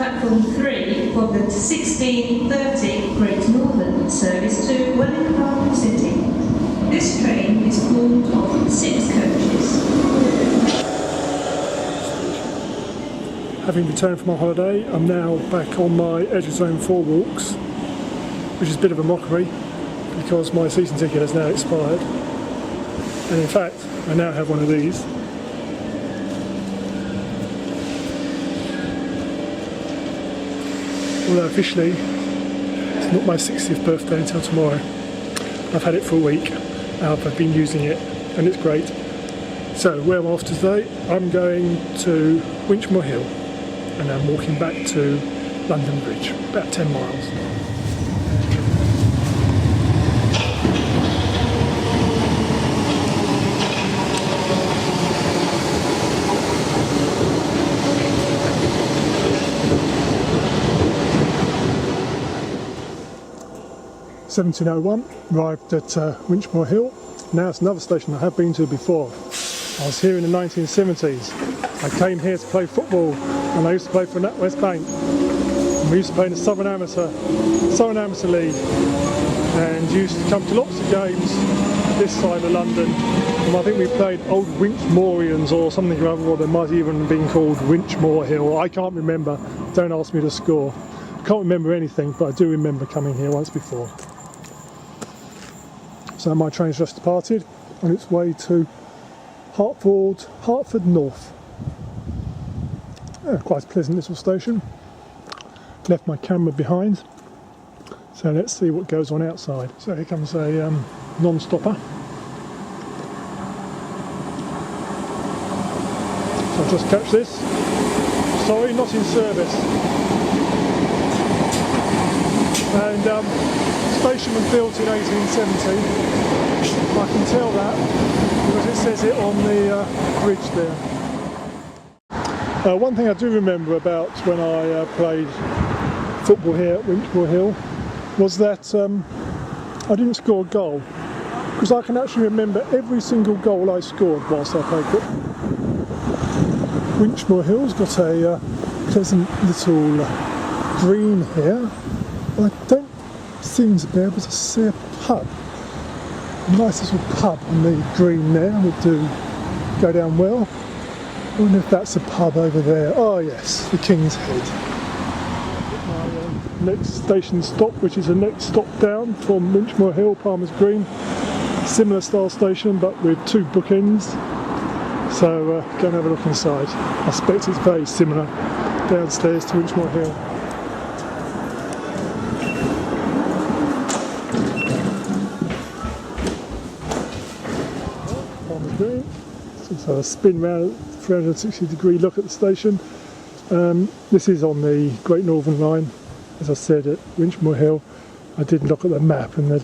Platform 3 for the 16:30 Great Northern service to Wellington City. This train is formed of 6 coaches. Having returned from my holiday, I'm now back on my Edge of Zone 4 walks, which is a bit of a mockery because my season ticket has now expired. And in fact, I now have one of these. Although officially, it's not my 60th birthday until tomorrow. I've had it for a week, and I've been using it, and it's great. So, where I'm off to today, I'm going to Winchmore Hill, and I'm walking back to London Bridge, about 10 miles. 17:01, arrived at Winchmore Hill. Now it's another station I have been to before. I was here in the 1970s. I came here to play football, and I used to play for NatWest Bank. And we used to play in the Southern Amateur League, and used to come to lots of games this side of London. And I think we played old Winchmoreans or something or other, or there might even have been called Winchmore Hill. I can't remember. Don't ask me to score. I can't remember anything, but I do remember coming here once before. So my train's just departed on its way to Hertford North. Quite a pleasant little station. Left my camera behind, so let's see what goes on outside. So here comes a non-stopper. So I'll just catch this. Sorry, not in service. And station was built in 1870. I can tell that because it says it on the bridge there. One thing I do remember about when I played football here at Winchmore Hill was that I didn't score a goal, because I can actually remember every single goal I scored whilst I played football. Winchmore Hill's got a pleasant little green here. I don't seem to be able to see a pub. A nice little pub on the green there would do go down well. I wonder if that's a pub over there. Oh yes, the King's Head. My next station stop, which is the next stop down from Winchmore Hill, Palmer's Green. Similar style station, but with 2 bookends. So go and have a look inside. I suspect it's very similar downstairs to Winchmore Hill. So a spin round, 360-degree look at the station. This is on the Great Northern Line, as I said, at Winchmore Hill. I did look at the map, and the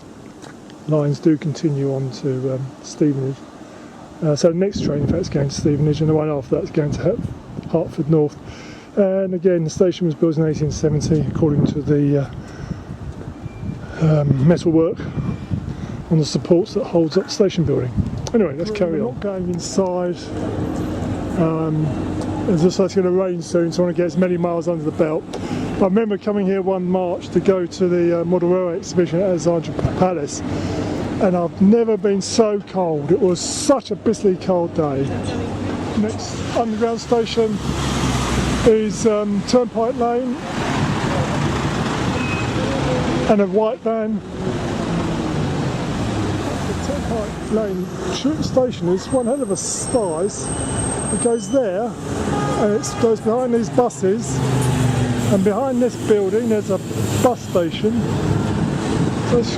lines do continue on to Stevenage. So the next train, in fact, is going to Stevenage, and the one after that is going to Hertford North. And again, the station was built in 1870, according to the metalwork on the supports that holds up the station building. Anyway, let's carry on. Not going inside. It's just like it's going to rain soon, so I want to get as many miles under the belt. I remember coming here one March to go to the Model Railway exhibition at Alexandra Palace, and I've never been so cold. It was such a bitterly cold day. Next underground station is Turnpike Lane, and a white van. Turnpike Lane station is one hell of a size. It goes there, and it goes behind these buses, and behind this building there's a bus station. So it's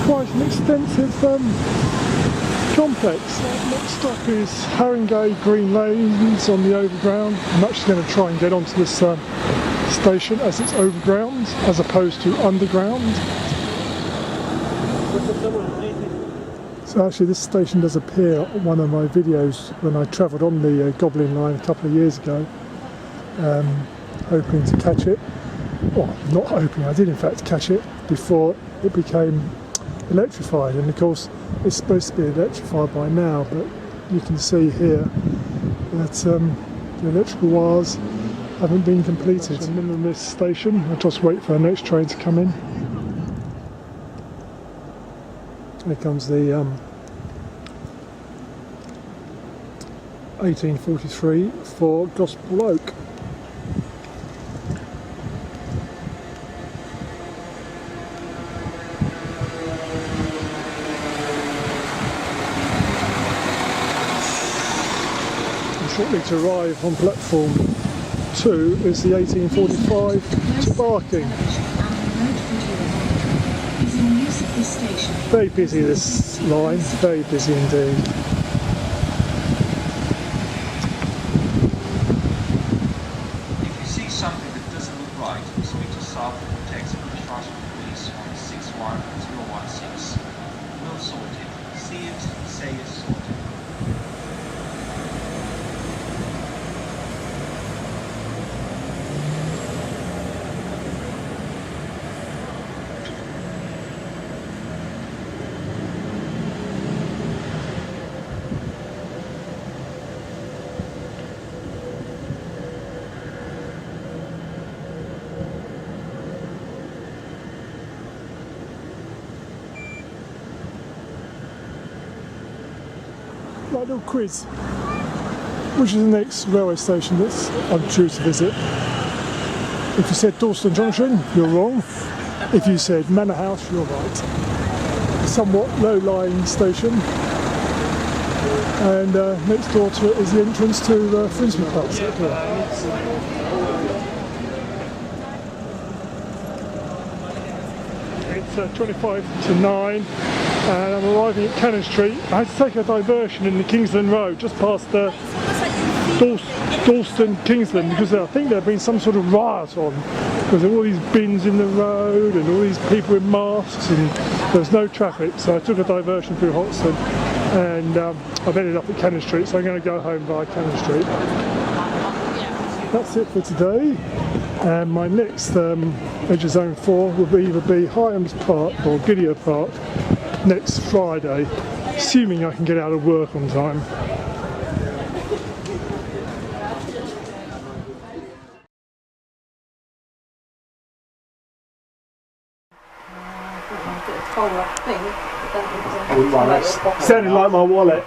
quite an extensive complex. Next stop is Harringay Green Lanes on the overground. I'm actually going to try and get onto this station as it's overground as opposed to underground. So actually this station does appear on one of my videos when I travelled on the Goblin Line a couple of years ago, hoping to catch it. Well, not hoping, I did in fact catch it before it became electrified, and of course it's supposed to be electrified by now, but you can see here that the electrical wires haven't been completed. I'm in this station. I'll just wait for the next train to come in. Here comes the 1843 for Gospel Oak. Shortly to arrive on platform 2 is the 1845 to Barking. Very busy this line, very busy indeed. If you see something that doesn't look right, speak to staff or text British Transport Police on 61016. We'll sort it. See it, say it, sort it. Right, little quiz. Which is the next railway station that I'm due to visit? If you said Dalston Junction, you're wrong. If you said Manor House, you're right. A somewhat low-lying station. And next door to it is the entrance to Winchmore House. It's 25 to 9. And I'm arriving at Cannon Street. I had to take a diversion in the Kingsland Road just past Dalston Kingsland because I think there had been some sort of riot on because there were all these bins in the road and all these people in masks and there was no traffic, so I took a diversion through Hoxton and I've ended up at Cannon Street, so I'm going to go home via Cannon Street. That's it for today, and my next Edge of Zone 4 will either be Hyams Park or Gideon Park next Friday, assuming I can get out of work on time. Sounded like my wallet.